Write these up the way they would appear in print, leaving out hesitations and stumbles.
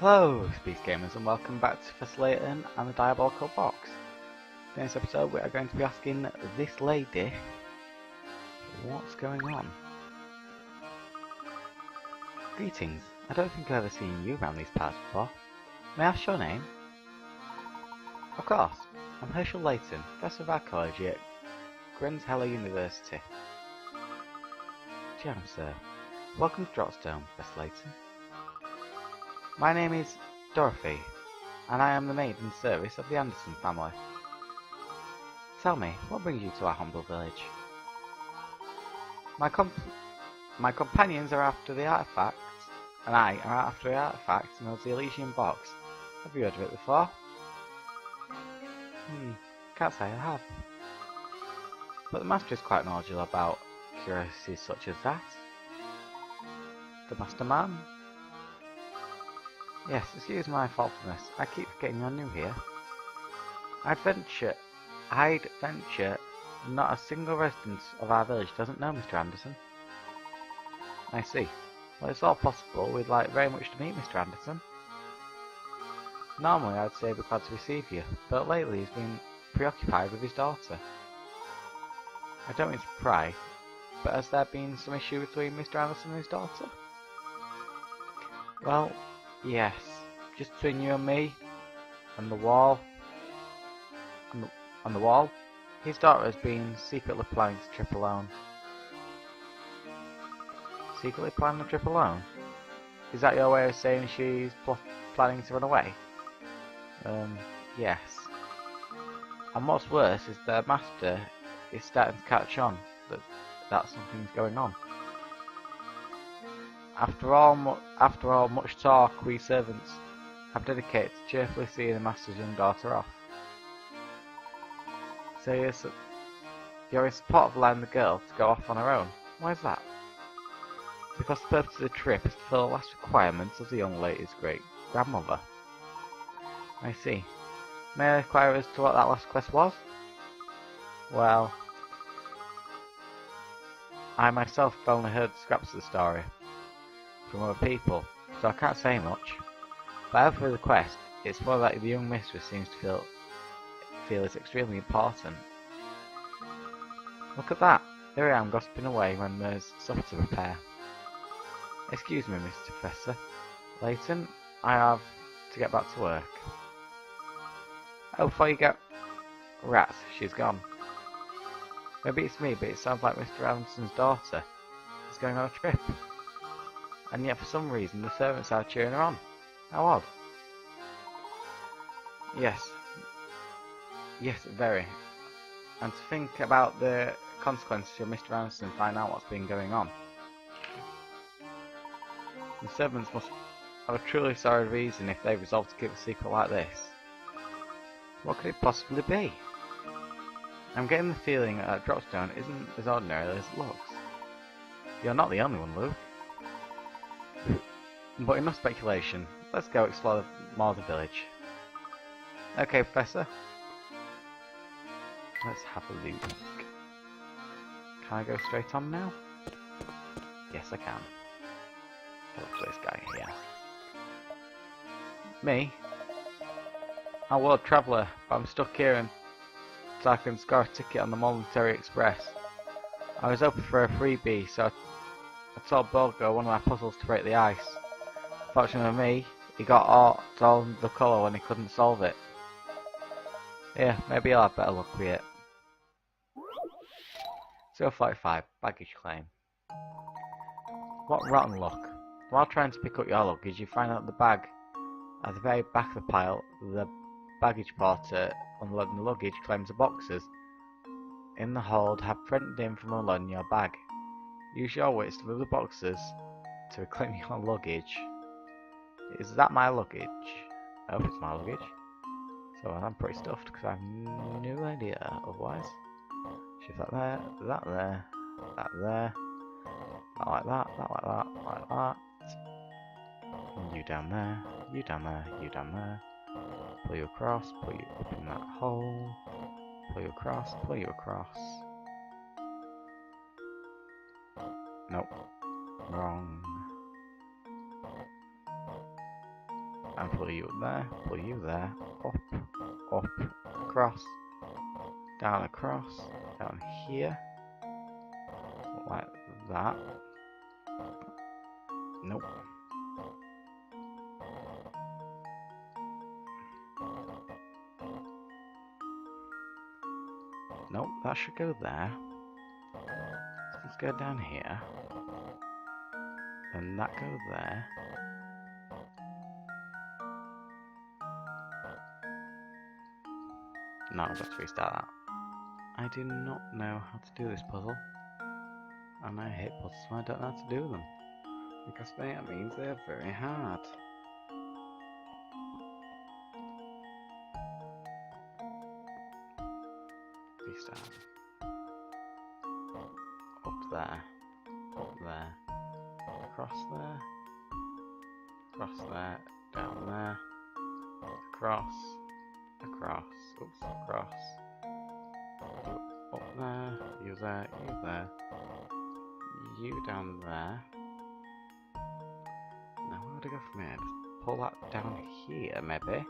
Hello, Space Gamers, and welcome back to Professor Layton and the Diabolical Box. In this episode, we are going to be asking this lady what's going on. Greetings. I don't think I've ever seen you around these parts before. May I ask your name? Of course. I'm Herschel Layton, Professor of Archaeology at Grenheller University. Jam, sir. Welcome to Dropstone, Professor Layton. My name is Dorothy, and I am the maid in service of the Anderson family. Tell me, what brings you to our humble village? My companions are after the artifacts, and I am after the artifacts known as the Elysian Box. Have you heard of it before? Can't say I have. But the master is quite knowledgeable about curiosities such as that. The master man? Yes, excuse my faultiness. I keep forgetting you're new here. I'd venture not a single resident of our village doesn't know Mr. Anderson. I see. Well, it's all possible. We'd like very much to meet Mr. Anderson. Normally I'd say we're glad to receive you, but lately he's been preoccupied with his daughter. I don't mean to pry, but has there been some issue between Mr. Anderson and his daughter? Well, yes, just between you and me, and the wall, and the wall. His daughter has been secretly planning to trip alone. Secretly planning to trip alone? Is that your way of saying she's planning to run away? Yes. And what's worse is the master is starting to catch on that something's going on. After all, much talk we servants have dedicated to cheerfully seeing the master's young daughter off. So you're in support of allowing the girl to go off on her own. Why is that? Because the purpose of the trip is to fill the last requirements of the young lady's great-grandmother. I see. May I inquire as to what that last quest was? Well, I myself have only heard scraps of the story from other people, so I can't say much. But as for the quest, it's more that the young mistress seems to feel is extremely important. Look at that! Here I am gossiping away when there's supper to prepare. Excuse me, Mr. Professor Layton, I have to get back to work. Oh, before you go... Rats, she's gone. Maybe it's me, but it sounds like Mr. Anderson's daughter is going on a trip. And yet for some reason the servants are cheering her on. How odd. Yes, very. And to think about the consequences of Mr. Anderson and find out what's been going on. The servants must have a truly sorry reason if they resolve to keep a secret like this. What could it possibly be? I'm getting the feeling that Dropstone isn't as ordinary as it looks. You're not the only one, Luke. But enough speculation. Let's go explore more of the village. Okay, Professor. Let's have a look. Can I go straight on now? Yes, I can. Look for this guy here. Me? I'm a world traveller, but I'm stuck here so I can score a ticket on the Monetary Express. I was hoping for a freebie, so I told Borgo one of my puzzles to break the ice. Fortunately for me, he got all the colour when he couldn't solve it. Yeah, maybe I'll have better luck with it. 045, baggage claim. What rotten luck. While trying to pick up your luggage, you find out the bag at the very back of the pile. The baggage porter unloading the luggage claims the boxes in the hold have printed in from unloading your bag. Use your wits to move the boxes to reclaim your luggage. Is that my luggage? I hope it's my luggage. So I'm pretty stuffed because I have no idea otherwise. Shift that there, that there, that there, that like that, that like that, like that. And you down there, you down there, you down there. Pull you across, pull you up in that hole. Pull you across, pull you across. Nope. Wrong. and pull you there, up, across, down, down here, like that. Nope. Nope, that should go there. Let's go down here. And that go there. No, let's restart that. I do not know how to do this puzzle. And I hate puzzles when I don't know how to do them. Because that means they're very hard. Restart. Up there. Across there, down there, across, oops, across, up there, you there, you down there. Now where would I go from here? Just pull that down here, maybe.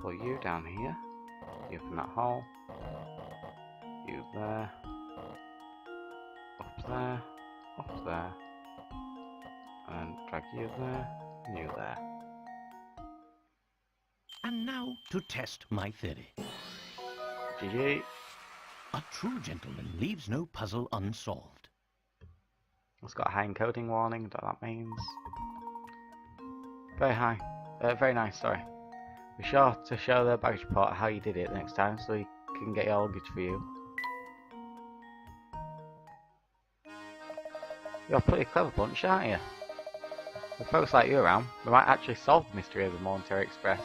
Pull you down here, you from that hole, you there, up there, and drag you there, and you there. And now to test my theory. GG. A true gentleman leaves no puzzle unsolved. It's got a high encoding warning, what that means. Very high. Very nice, sorry. Be sure to show the baggage report how you did it next time so we can get your luggage for you. You're a pretty clever bunch, aren't you? With folks like you around, we might actually solve the mystery of the Monetary Express.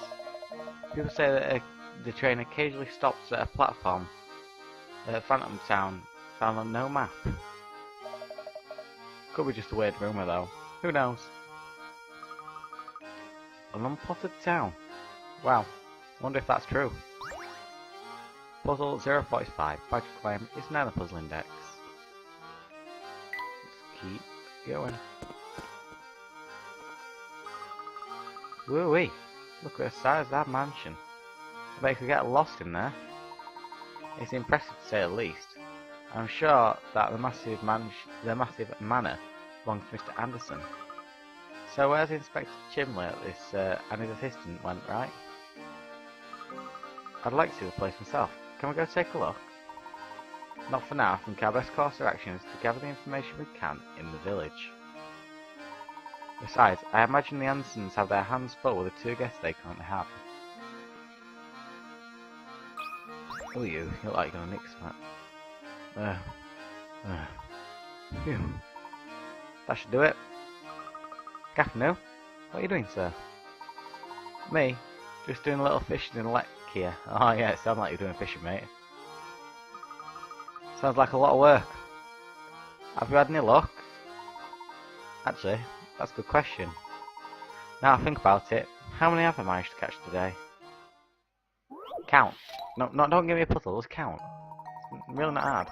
People say that the train occasionally stops at a platform at Phantom Town found on no map. Could be just a weird rumour though. Who knows? An unplotted town. Wow. Wonder if that's true. Puzzle 045. Badge claim is now the puzzle index. Let's keep going. Woo-wee. Look at the size of that mansion. I bet you could get lost in there. It's impressive to say the least. I'm sure that the massive manor belongs to Mr. Anderson. So where's Inspector Chimley at this and his assistant went, right? I'd like to see the place myself. Can we go take a look? Not for now. I think our best course of action is to gather the information we can in the village. Besides, I imagine the Andersons have their hands full with the two guests they currently have. Oh, you look like you're gonna nix that. Phew. That should do it. Gaffney, what are you doing, sir? Me? Just doing a little fishing in the lake here. Oh yeah, it sounds like you're doing fishing, mate. Sounds like a lot of work. Have you had any luck? Actually, that's a good question. Now I think about it, how many have I managed to catch today? Count. No, don't give me a puzzle, just count. It's really not hard.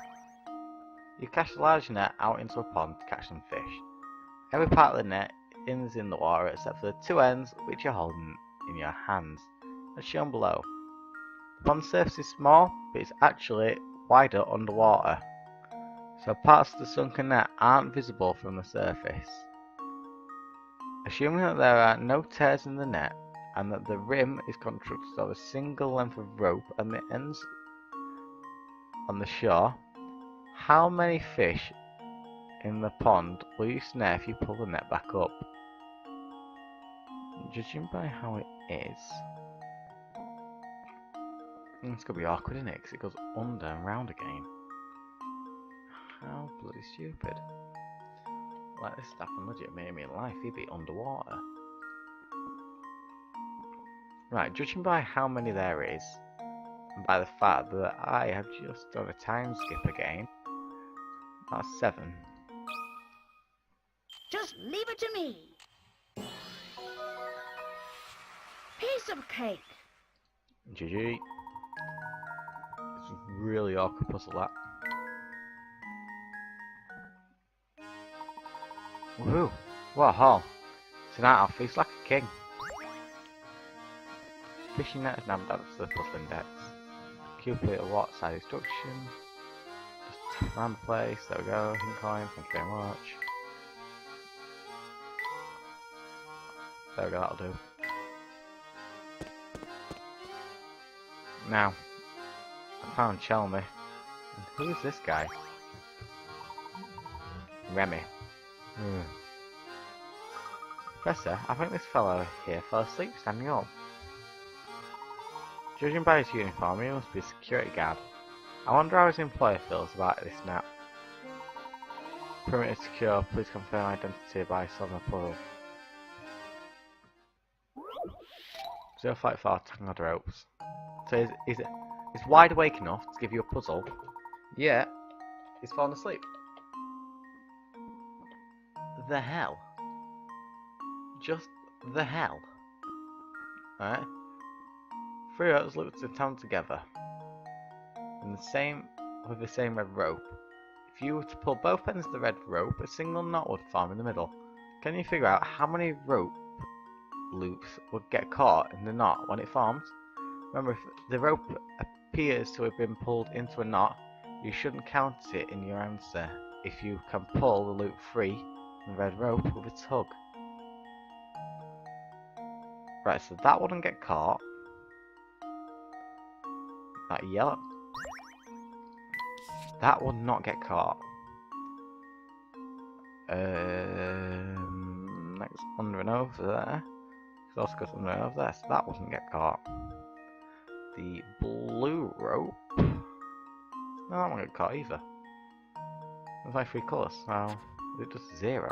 You cast a large net out into a pond to catch some fish. Every part of the net is in the water except for the two ends which you're holding in your hands, as shown below. The pond surface is small, but it's actually wider underwater, so parts of the sunken net aren't visible from the surface. Assuming that there are no tears in the net, and that the rim is constructed of a single length of rope and the ends on the shore, how many fish in the pond will you snare if you pull the net back up? Judging by how it is, it's going to be awkward, isn't it? Because it goes under and round again. How bloody stupid. Like this stuff and legit made me in life, he'd be underwater. Right, judging by how many there is, and by the fact that I have just done a time skip again, that's 7. Just leave it to me. Piece of cake. GG. It's a really awkward puzzle, that. Woohoo! What a haul. Tonight I'll feast like a king. Fishing net is now that's the puzzle index. Cupid or what side instruction. Just tap around the place, there we go, hidden coin, thank you very much. There we go, that'll do. Now, I found Chelmy. And who is this guy? Remy. Professor, I think this fellow here fell asleep standing up. Judging by his uniform, he must be a security guard. I wonder how his employer feels about this nap. Perimeter secure, please confirm identity by solving a puzzle. 054 tangled ropes. So is wide awake enough to give you a puzzle? Yeah, he's fallen asleep. The hell? Just the hell? Alright. 3 ropes looped in town together. With the same red rope. If you were to pull both ends of the red rope, a single knot would form in the middle. Can you figure out how many rope loops would get caught in the knot when it forms? Remember, if the rope appears to have been pulled into a knot, you shouldn't count it in your answer if you can pull the loop free from the red rope with a tug. Right, so that wouldn't get caught. That yellow. That would not get caught. Next under and over there. It also goes under and over there, so that wouldn't get caught. The blue rope. No, that won't get caught either. There's like 3 colours, so it does 0.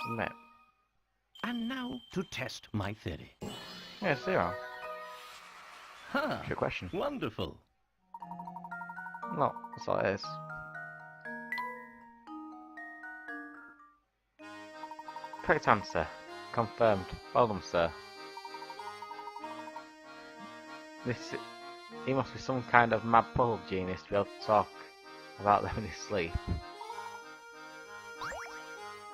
Submit. And now to test my theory. Yeah, 0. Ha! Good question. Wonderful. No, that's all it is. Correct answer. Confirmed. Well done, sir. He must be some kind of mad puzzle genius to be able to talk about them in his sleep.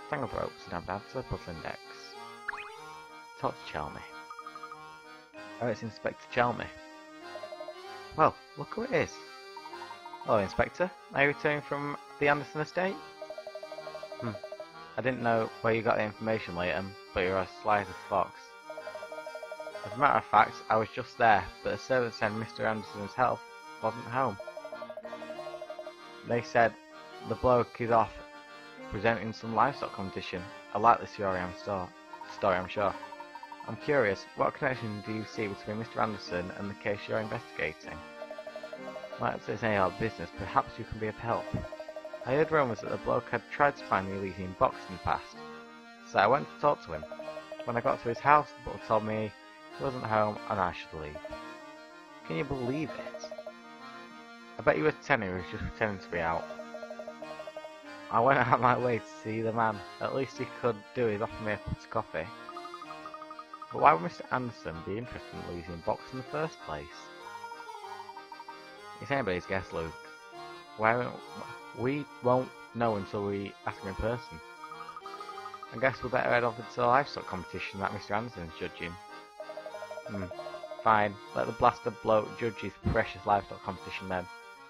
Tangled ropes and have answer puzzle index. Talk to Chelmy. Oh, it's Inspector Chelmy. Well, look who it is. Hello, Inspector. Are you returning from the Anderson estate? I didn't know where you got the information, Layton, but you're as sly as a fox. As a matter of fact, I was just there, but the servant said Mr. Anderson's health wasn't home. They said the bloke is off presenting some livestock competition. I like the story, I'm sure. I'm curious, what connection do you see between Mr. Anderson and the case you're investigating? Well, it's any odd business, perhaps you can be of help. I heard rumours that the bloke had tried to find the Elysian box in the past, so I went to talk to him. When I got to his house, the butler told me he wasn't home and I should leave. Can you believe it? I bet you were 10 who was just pretending to be out. I went out of my way to see the man. At least he could do is offer me a cup of coffee. But why would Mr. Anderson be interested in the Elysian box in the first place? It's anybody's guess, Luke. We won't know until we ask him in person. I guess we'll better head off to the livestock competition that Mr. Anderson's judging. Fine. Let the blasted bloke judge his precious livestock competition then.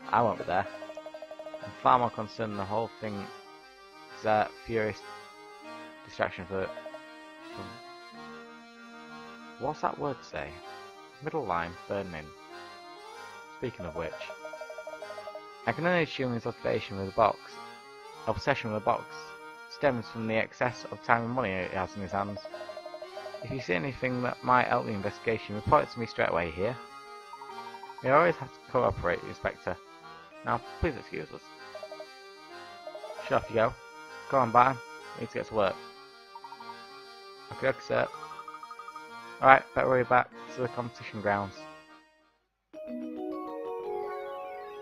I won't be there. I'm far more concerned the whole thing is a furious distraction for... What's that word say? Middle line, burning. Speaking of which, I can only assume his obsession with the box stems from the excess of time and money he has in his hands. If you see anything that might help the investigation, report it to me straight away here. You always have to cooperate, Inspector. Now, please excuse us. Sure, off you go. Go on, Barton. We need to get to work. Okay, sir. Alright, better hurry back to the competition grounds.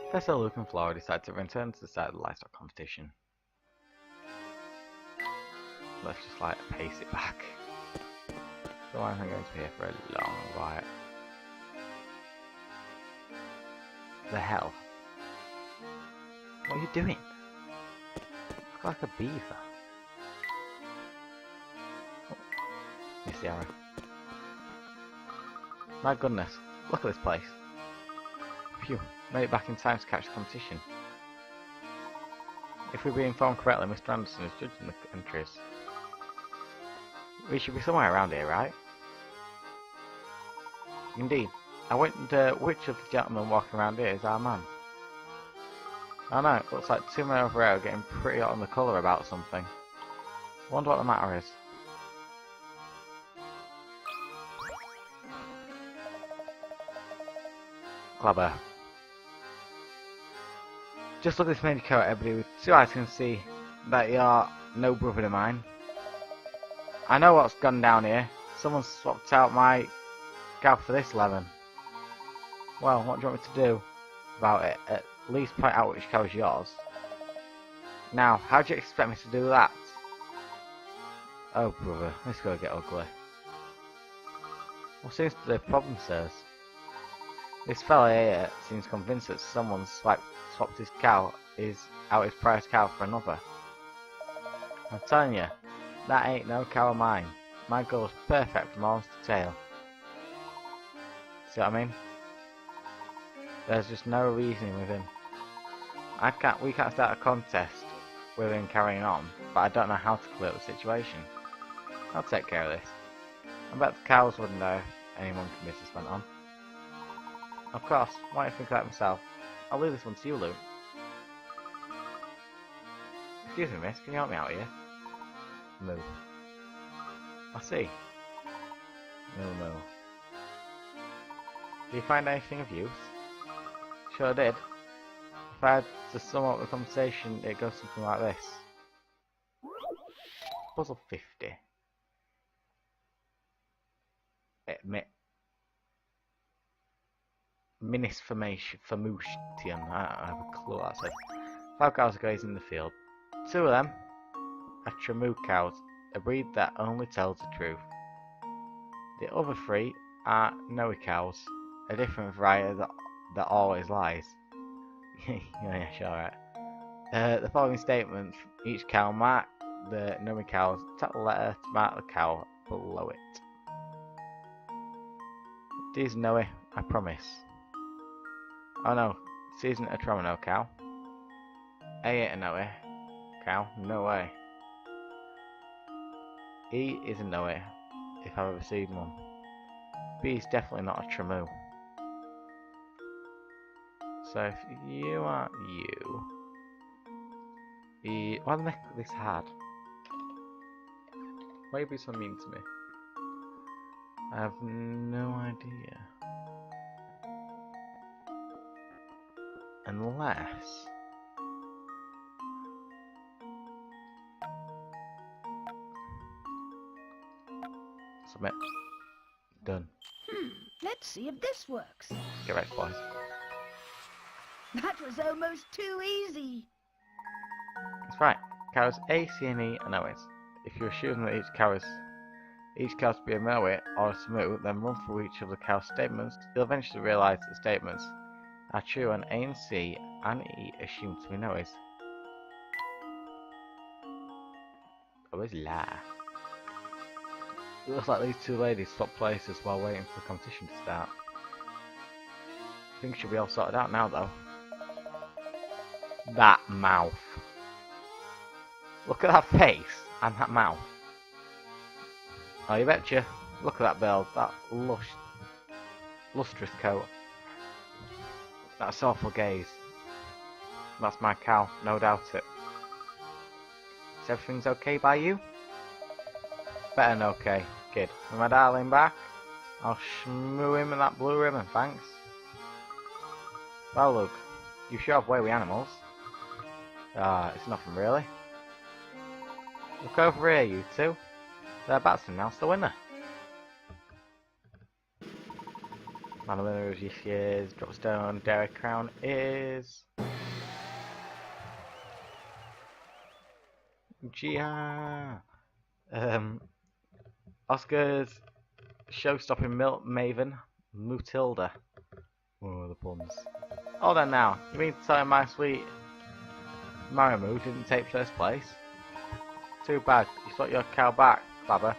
Professor Luke and Flora decide to return to the site of the livestock competition. Let's just like pace it back. So I'm going to be here for a long while. The hell? What are you doing? Look like a beaver. Oh, missed the arrow. My goodness, look at this place. Phew, made it back in time to catch the competition. If we've been informed correctly, Mr. Anderson is judging the entries. We should be somewhere around here, right? Indeed. I wonder which of the gentlemen walking around here is our man. I know, it looks like two men over here are getting pretty hot on the colour about something. Wonder what the matter is. Clever. Just look at this major coat, everybody. With 2 eyes can see that you're no brother of mine. I know what's gone down here. Someone swapped out my cow for this leaven. Well, what do you want me to do about it? At least point out which cow is yours. Now, how do you expect me to do that? Oh, brother, this is going to get ugly. What seems to be the problem, sirs? This fella here seems convinced that someone swapped his cow out his prize cow for another. I'm telling you, that ain't no cow of mine. My girl's perfect from horns to tail. See what I mean? There's just no reasoning with him. We can't start a contest with him carrying on, but I don't know how to clear up the situation. I'll take care of this. I bet the cows wouldn't know if any monkey business went on. Of course, why don't you think of that myself? I'll leave this one to you, Luke. Excuse me, miss, can you help me out here? Moo. I see. Moo. Did you find anything of use? Sure did. If I had to sum up the conversation, it goes something like this. Puzzle 50. Minis Famutian. I have a clue what that said. 5 cows are grazing in the field. 2 of them are Tremou cows, a breed that only tells the truth. The other 3 are Noe cows, a different variety that always lies. Yeah, sure, right. The following statements from each cow mark the Noe cows. Tap the letter to mark the cow below it. These Noe, I promise. Oh no, this isn't a Tromino cow. A ain't a Noe cow, no way. E is a Noe, if I've ever seen one. B is definitely not a Tremou. So if you are you... E... Why do they make this hard? Why are you being so mean to me? I have no idea. Unless... Submit. Done. Let's see if this works. Get ready, boys. That was almost too easy. That's right. Cows A, C, and E are Noes. If you assume that each cow to be a Noe or a Tremou, then run through each of the cow's statements, you'll eventually realise that the statements are true and A and C and E assumed to be Noes. Always lie. It looks like these 2 ladies swapped places while waiting for the competition to start. Things should be all sorted out now though. That mouth. Look at that face and that mouth. Oh, you betcha. Look at that build. That lustrous coat. That soulful gaze. That's my cow, no doubt it. Is everything's okay by you? Better than okay, kid. With my darling back, I'll shmoo him in that blue ribbon, thanks. Well, Luke, you sure have way with animals. It's nothing really. Look over here, you two. Their bats announced the winner. Man, the winner is this year's Dropstone Dairy Crown is... Gia. Oscar's show-stopping milk maven, Mutilda. Oh, the puns. Hold on now, you mean to tell me my sweet Marimu didn't take first place? Too bad, you thought your cow back, Baba.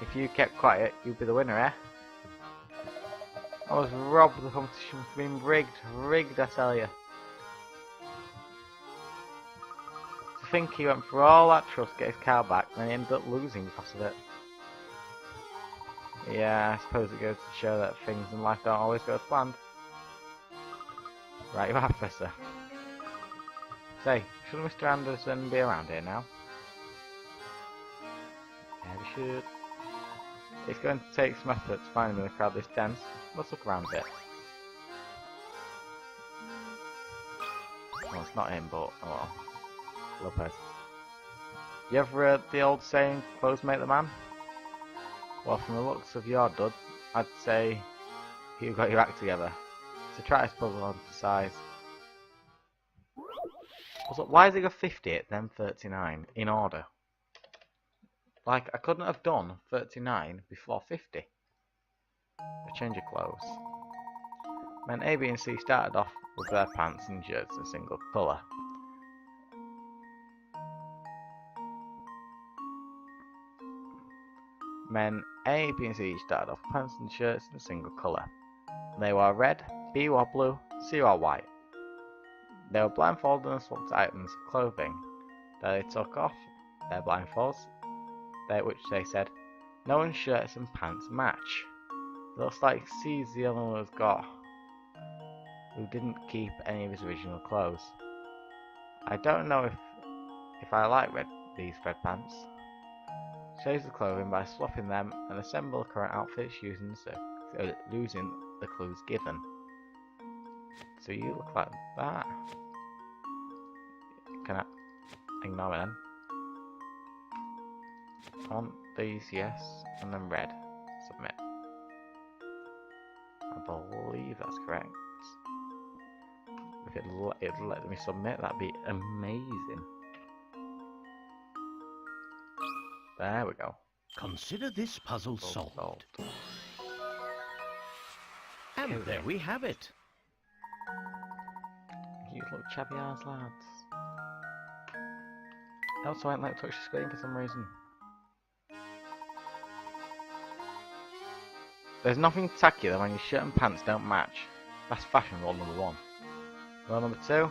If you kept quiet, you'd be the winner, eh? I was robbed. The competition's been rigged. Rigged, I tell you. To think he went through all that trust to get his car back, and he ended up losing because of it. Yeah, I suppose it goes to show that things in life don't always go as planned. Right, you are, Professor. Say, should Mr. Anderson be around here now? Yeah, he should. It's going to take some effort to find him in a crowd this dense. Let's look around a bit. Well, it's not him, but oh well. Lopez. You ever heard the old saying, clothes make the man? Well, from the looks of your dud, I'd say you got your act together. So try this puzzle on for size. Also, why has it got 50 then 39 in order? Like, I couldn't have done 39 before 50. A change of clothes. Men A, B and C started off with their pants and shirts in a single colour. Men A, B and C started off with pants and shirts in a single colour. They were red, B wore blue, C wore white. They were blindfolded and swapped items of clothing. They took off their blindfolds, which they said, no one's shirts and pants match. It looks like C's the only one who didn't keep any of his original clothes. I don't know if I like these red pants. Change the clothing by swapping them and assemble the current outfits using the clues given. So you look like that. Can I ignore me then? I want these, yes, and then red. Submit. I believe that's correct. If it'd let me submit, that'd be amazing. There we go. Consider this puzzle solved. And Okay. there we have it. You look chubby ass lads. I also won't let touch the screen for some reason. There's nothing tacular when your shirt and pants don't match. That's fashion rule number 1. Rule number 2.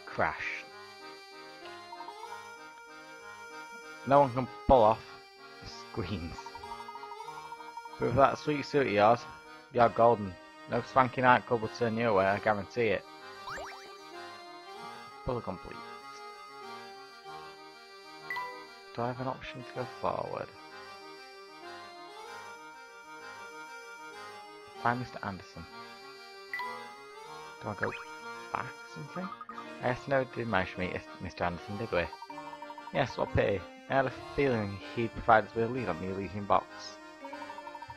Crash. No one can pull off the screens. But with that sweet suit of yours, you're golden. No swanky nightclub will turn you away, I guarantee it. Puzzle complete. Do I have an option to go forward? Find Mr. Anderson. Do I go back or something? I guess never did manage to meet Mr. Anderson, did we? Yes, what a pity. I had a feeling he'd provide us with a lead on the Elysian box.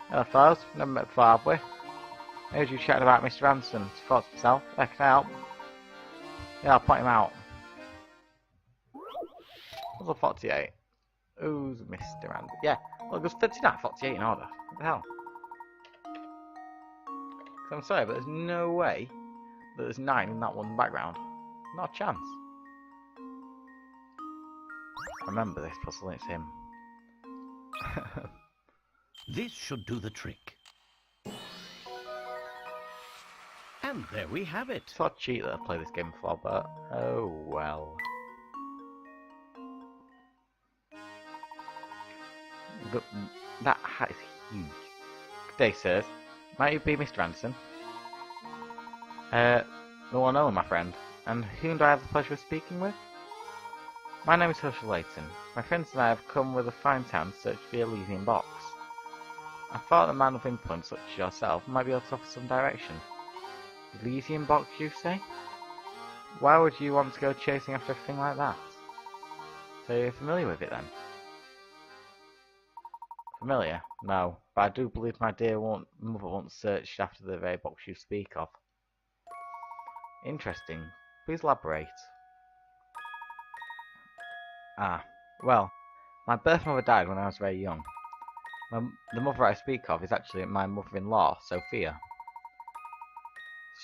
Hello fellows, never met before, have we? I heard you chatting about Mr. Anderson. Thought to myself, can I help? Yeah, I'll point him out. Puzzle 48. Who's Mr. Anderson? Yeah, well, it goes 39, 48 in order. What the hell? I'm sorry, but there's no way that there's 9 in that one background. Not a chance. Remember this puzzle, it's him. This should do the trick. And there we have it. It's not cheat that I've played this game before, but oh well. But that hat is huge. Good day, sirs. Might you be Mr. Anderson? The one and only, my friend. And whom do I have the pleasure of speaking with? My name is Layton. My friends and I have come with a fine town to search for the Elysian box. I thought a man of influence such as yourself might be able to offer some direction. Elysian box, you say? Why would you want to go chasing after a thing like that? So you're familiar with it then? Familiar? No, but I do believe my dear mother once searched after the very box you speak of. Interesting. Please elaborate. Ah, well, my birth mother died when I was very young. The mother I speak of is actually my mother-in-law, Sophia.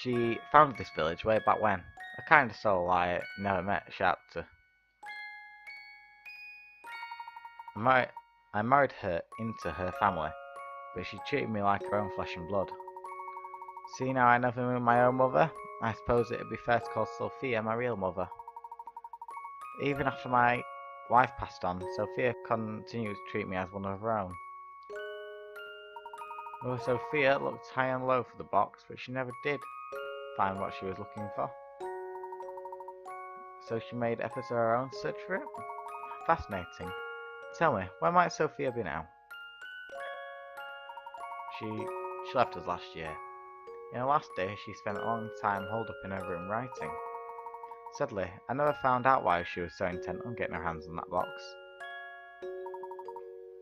She founded this village way back when. A kind of soul I never met shout to. I married her into her family. but she treated me like her own flesh and blood. See, now I never knew my own mother, I suppose it would be fair to call Sophia my real mother. Even after my wife passed on, Sophia continued to treat me as one of her own. Well, Sophia looked high and low for the box, but she never did find what she was looking for. So she made efforts of her own to search for it? Fascinating. Tell me, where might Sophia be now? She left us last year. In her last day, she spent a long time holed up in her room writing. Sadly, I never found out why she was so intent on getting her hands on that box.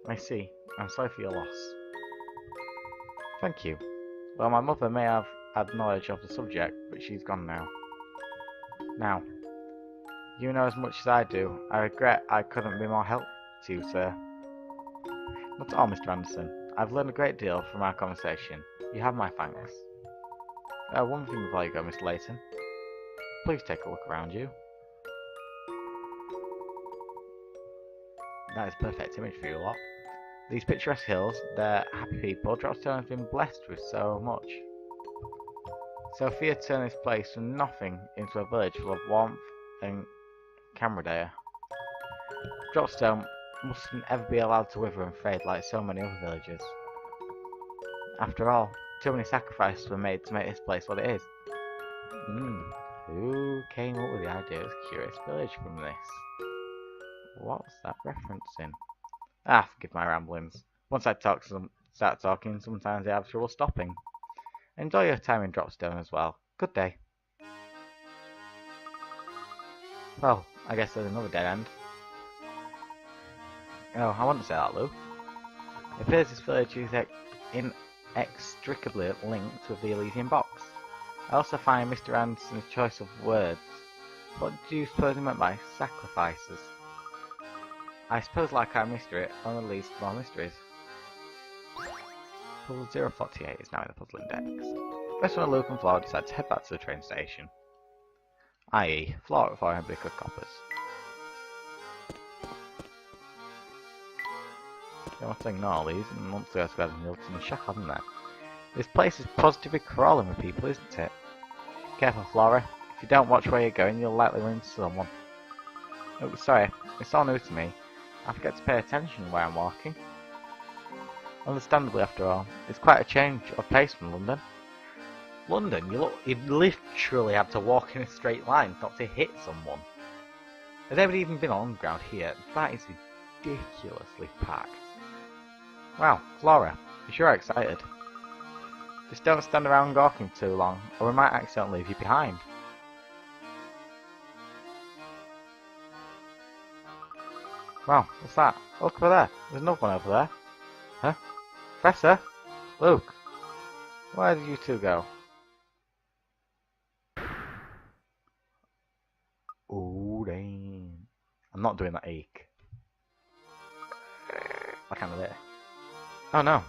I see. I'm sorry for your loss. Thank you. Well, my mother may have had knowledge of the subject, but she's gone now. Now, you know as much as I do. I regret I couldn't be more help to you, sir. Not at all, Mr. Anderson. I've learned a great deal from our conversation. You have my thanks. One thing before you go, Mr. Layton. Please take a look around you. That is a perfect image for you lot. These picturesque hills, they're happy people. Dropstone has been blessed with so much. Sophia turned this place from nothing into a village full of warmth and camaraderie. Dropstone mustn't ever be allowed to wither and fade like so many other villages. After all, too many sacrifices were made to make this place what it is. Who came up with the idea of this curious village from this? What's that referencing? Forgive my ramblings. Once I start talking, sometimes I have trouble stopping. Enjoy your time in Dropstone as well. Good day. Well, I guess there's another dead end. Oh, I wouldn't say that, Lou. It appears this village is inextricably linked with the Elysian box. I also find Mr. Anderson's choice of words. What do you suppose he meant by sacrifices? I suppose, like our mystery, it only leads to more mysteries. Puzzle 048 is now in the puzzle index. First one, Luke and Flora decide to head back to the train station. I.e., Flora for her bigger coppers. They want to ignore these and want to go to bed and Milton and shock, haven't they? This place is positively crawling with people, isn't it? Careful, Flora. If you don't watch where you're going, you'll likely run into someone. Oh, sorry. It's all new to me. I forget to pay attention where I'm walking. Understandably, after all, it's quite a change of pace from London. London, you literally have to walk in a straight line not to hit someone. Has anybody even been on ground here? That is ridiculously packed. Wow, Flora, you're sure excited. Just don't stand around gawking too long, or we might accidentally leave you behind. Wow, what's that? Look over there. There's another one over there. Huh? Professor? Luke? Where did you two go? Ooh, dang. I'm not doing that ache. I can't do it. Oh no.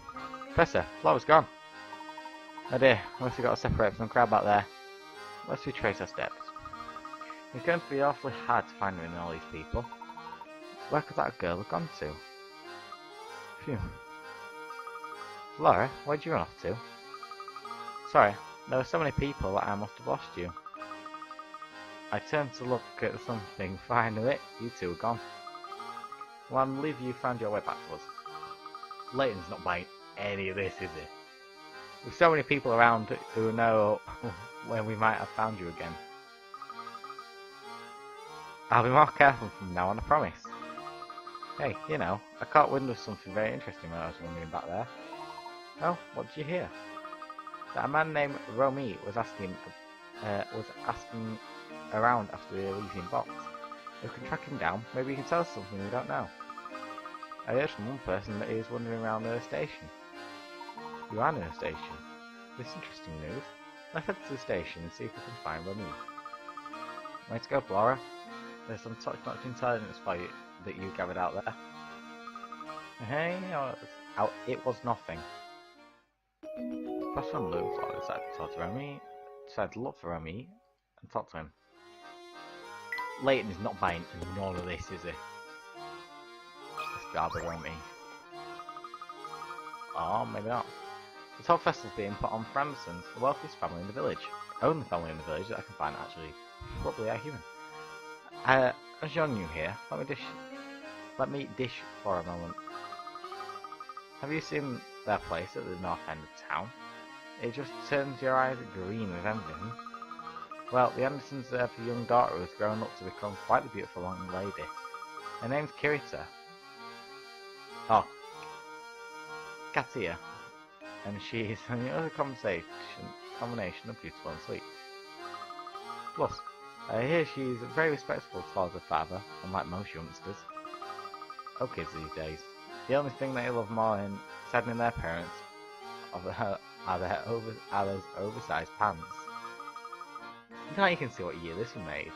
Professor, Flora's gone. Oh dear, I must have got to separate from the crowd back there. Let's retrace our steps. It's going to be awfully hard to find her in all these people. Where could that girl have gone to? Phew. Flora, where'd you run off to? Sorry, there were so many people that I must have lost you. I turned to look at something, finally, you two were gone. Well, I believe you found your way back to us. Layton's not buying any of this, is he? With so many people around who know when we might have found you again. I'll be more careful from now on, I promise. Hey, you know, I caught wind of something very interesting when I was wandering back there. Oh, what did you hear? That a man named Romy was asking around after the Elysian box. If we can track him down, maybe he can tell us something we don't know. I heard from one person that he was wandering around near a station. You are near a station. This is interesting news. Let's head to the station and see if we can find Romy. Way to go, Flora. There's some top-notch intelligence for you that you gathered out there. Hey, it was nothing. First one, Luke, Flora decided to talk to Romy. Decided to look for Romy and talk to him. Layton is not buying none of this, is he? This garbage Romy. Or maybe not. This whole festival's being put on for Andersons, the wealthiest family in the village. Only family in the village that I can find actually probably are human. As you're new here, let me dish for a moment. Have you seen their place at the north end of town? It just turns your eyes green with envy. Well, the Andersons have a young daughter who has grown up to become quite the beautiful young lady. Her name's Kirita. Oh, Katia. And she is a combination of beautiful and sweet. Plus, I hear she is very respectful towards her father, unlike most youngsters. Oh, kids these days. The only thing they love more than saddening their parents are those oversized pants. Now you can see what year this was made.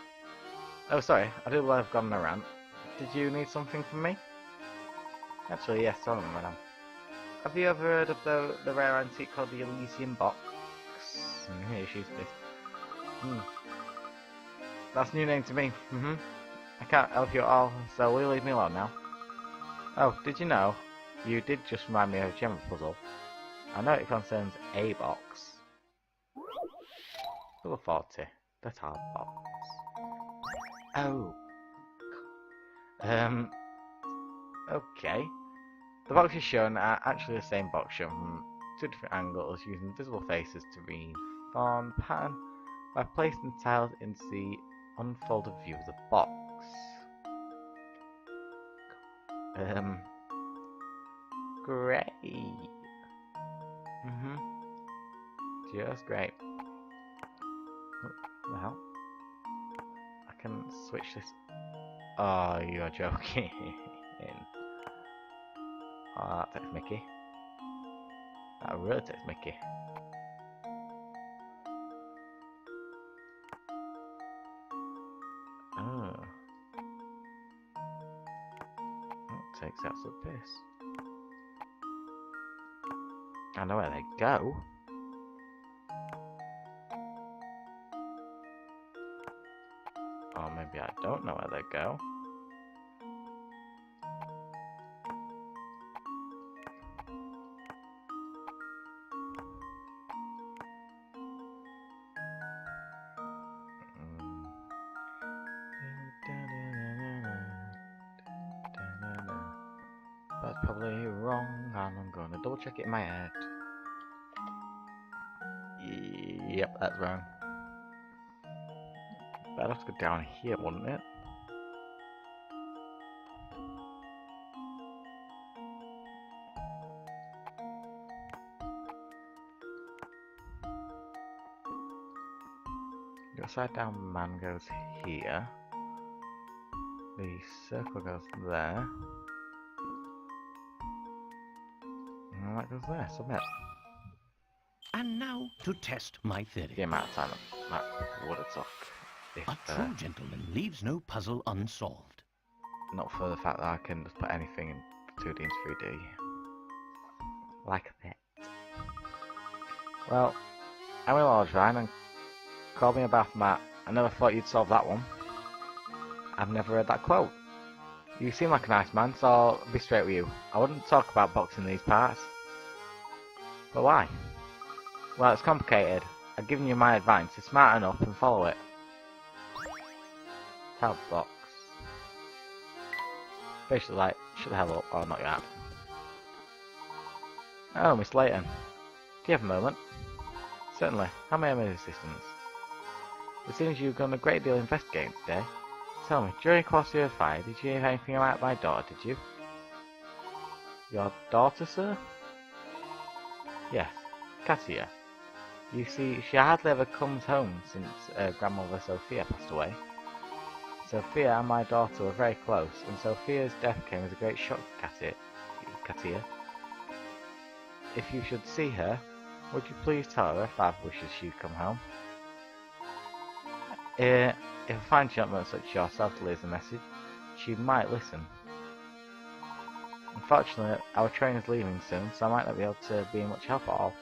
Oh, sorry, I do love gone on a rant. Did you need something from me? Actually, yes, tell me, madam. Have you ever heard of the rare antique called the Elysian box? Here she's this. That's a new name to me. I can't help you at all, so will you leave me alone now? Oh, did you know? You did just remind me of a gem puzzle. I know it concerns a box. Level 40. The tile box. Oh. Okay. The boxes shown are actually the same box shown from two different angles using visible faces to reform the pattern by placing the tiles into the unfolded view of the box. Great. Just great. What the hell? I can switch this. Oh, you're joking. Oh, that takes Mickey. That really takes Mickey. Oh. That takes absolute piss. I know where they go. Or maybe I don't know where they go. That's probably wrong, and I'm gonna double check it in my head. Yep, that's wrong. But I'd have to go down here, wouldn't it? The upside down man goes here. The circle goes there. And that goes there, submit. And now to test my theory. The amount of time that would have took. If, A true gentleman leaves no puzzle unsolved. not for the fact that I can just put anything in 2D and 3D. Like that. Well, I'm in Lordvine and called me a bath mat. I never thought you'd solve that one. I've never heard that quote. You seem like a nice man, so I'll be straight with you. I wouldn't talk about boxing these parts. But why? Well, it's complicated. I've given you my advice, so smarten up and follow it. Help box. Basically like, shut the hell up, or not yet. Oh, Miss Layton. Do you have a moment? Certainly. How may I be of assistance? It seems you've done a great deal of investigating today. Tell me, during the course of your fire, did you hear anything about my daughter, did you? Your daughter, sir? Yes, Katia. You see, she hardly ever comes home since grandmother Sophia passed away. Sophia and my daughter were very close, and Sophia's death came as a great shock to Katia. If you should see her, would you please tell her her father wishes she'd come home? If a fine gentleman such as yourself delivers a message, she might listen. Unfortunately, our train is leaving soon, so I might not be able to be much help at all.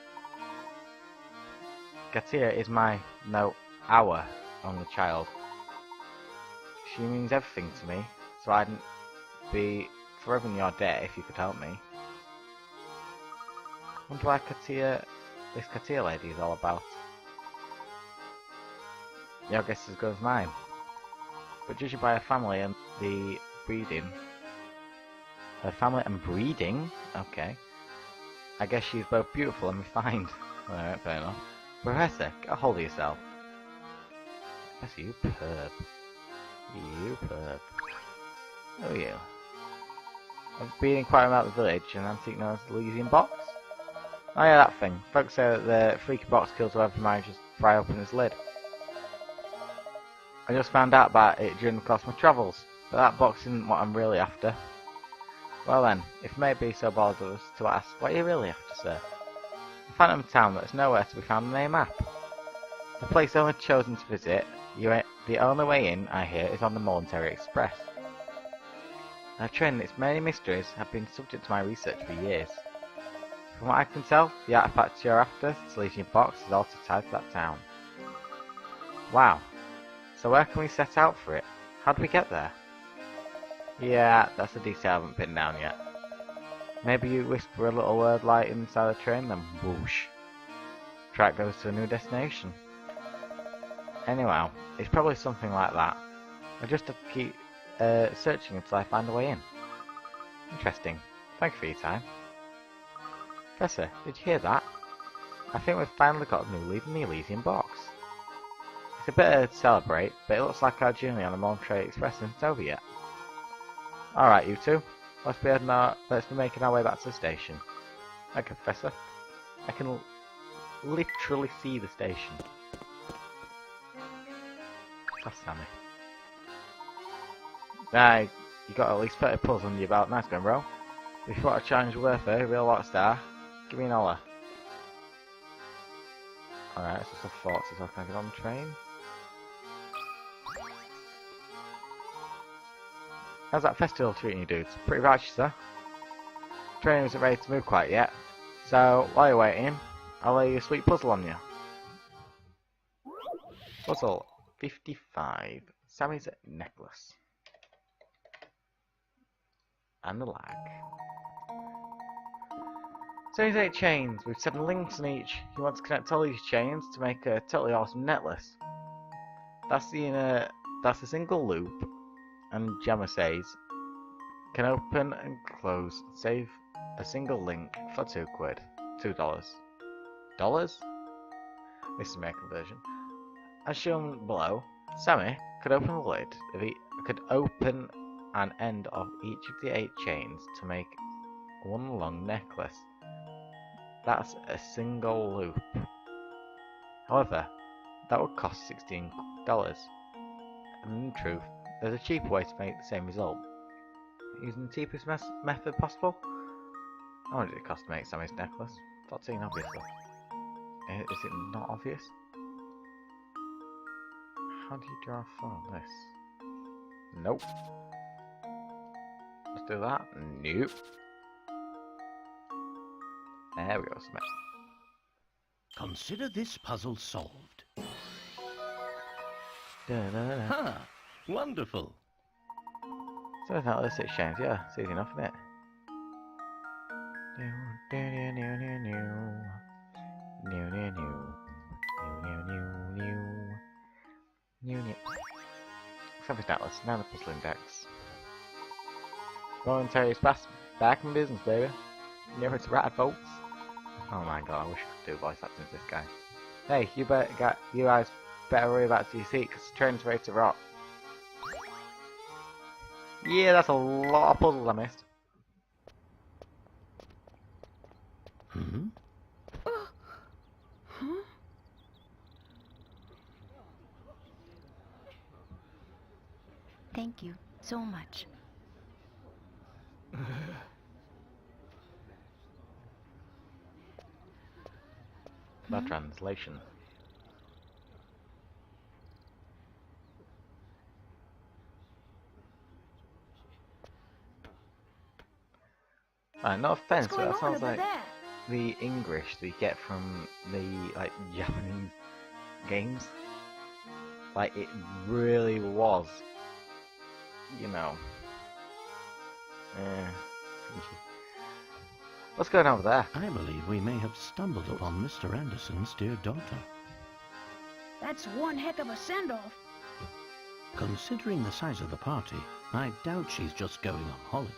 Katia is our only child. She means everything to me, so I'd be forever in your debt if you could help me. Wonder why this Katia lady is all about. Your guess is as good as mine. But judging by her family and the breeding... Her family and breeding? Okay. I guess she's both beautiful and refined. Alright, fair enough. Professor, get a hold of yourself. Professor, you perv. You perv. Who are you? I've been inquiring about the village, an antique known as the Elysian Box. Oh yeah, that thing. Folks say that the freaky box kills whoever manages to pry open its lid. I just found out about it during the course of my travels, but that box isn't what I'm really after. Well then, if you may be so bold as to ask, what are you really after, sir? A phantom town that's nowhere to be found on a map. The place only chosen to visit, the only way in, I hear, is on the Momentary Express. A train and its many mysteries have been subject to my research for years. From what I can tell, the artifacts you're after, the Elysian Box, is also tied to that town. Wow. So where can we set out for it? How do we get there? Yeah, that's a detail I haven't pinned down yet. Maybe you whisper a little word like inside the train, then whoosh. Track goes to a new destination. Anyhow, it's probably something like that. I just have to keep searching until I find a way in. Interesting. Thank you for your time. Professor, did you hear that? I think we've finally got a new lead in the Elysian Box. It's a bit early to celebrate, but it looks like our journey on the Montreal Express isn't over yet. Alright, you two. Let's be making our way back to the station. Okay, Professor. I can literally see the station. That's Sammy. Nah, you got at least 30 pulls under your belt. Nice going, bro. If you want a challenge worth it, a real rock star, give me an holler. Alright, so some thoughts as well. Can I get on the train? How's that festival treating you, dudes? Pretty righteous, sir. Train isn't ready to move quite yet, so while you're waiting, I'll lay a sweet puzzle on you. Puzzle 55. Sammy's necklace. And the lag. So there's 8 chains with 7 links in each. You want to connect all these chains to make a totally awesome necklace. That's a single loop, and Gemma says can open and close. Save a single link for £2. $2. Dollars? This is my conversion. As shown below, Sammy could open the lid could open an end of each of the 8 chains to make one long necklace. That's a single loop. However, that would cost $16. And in truth, there's a cheaper way to make the same result. Using the cheapest method possible? How much did it cost to make Sammy's necklace? 14, obviously. Is it not obvious? How do you draw from this? Nope. Let's do that. Nope. There we go, Smith. Consider this puzzle solved. Da-da-da. Ha! Wonderful. So it's not the 6 chains, yeah, it's easy enough, isn't it? Something's necklace, now the puzzle index. Momentary Express, back in business, baby. Never to ride, folks. Oh my god, I wish I could do voice acting as this guy. Hey, you guys better worry about your seat, because the train's ready to rock. Yeah, that's a lot of puzzles I missed. Hmm? Thank you so much. The translation. No offense, but that sounds like the English that you get from the Japanese games. Like it really was, you know. What's going on over there? I believe we may have stumbled upon Mr. Anderson's dear daughter. That's one heck of a send-off. Considering the size of the party, I doubt she's just going on holiday.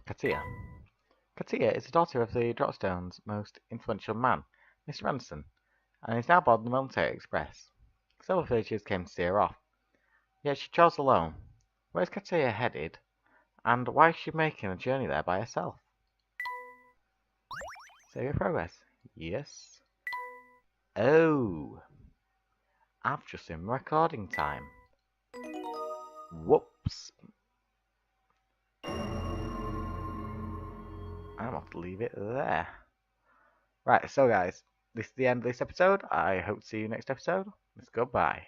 Katia. Katia is the daughter of the Dropstone's most influential man, Mr. Anderson, and is now aboard the Military Express. Several villagers came to see her off, yet she chose alone. Where is Katia headed, and why is she making a journey there by herself? Save your progress. Yes. Oh. I've just seen recording time. Whoops. I'm off to leave it there. Right, so guys, this is the end of this episode. I hope to see you next episode. Goodbye.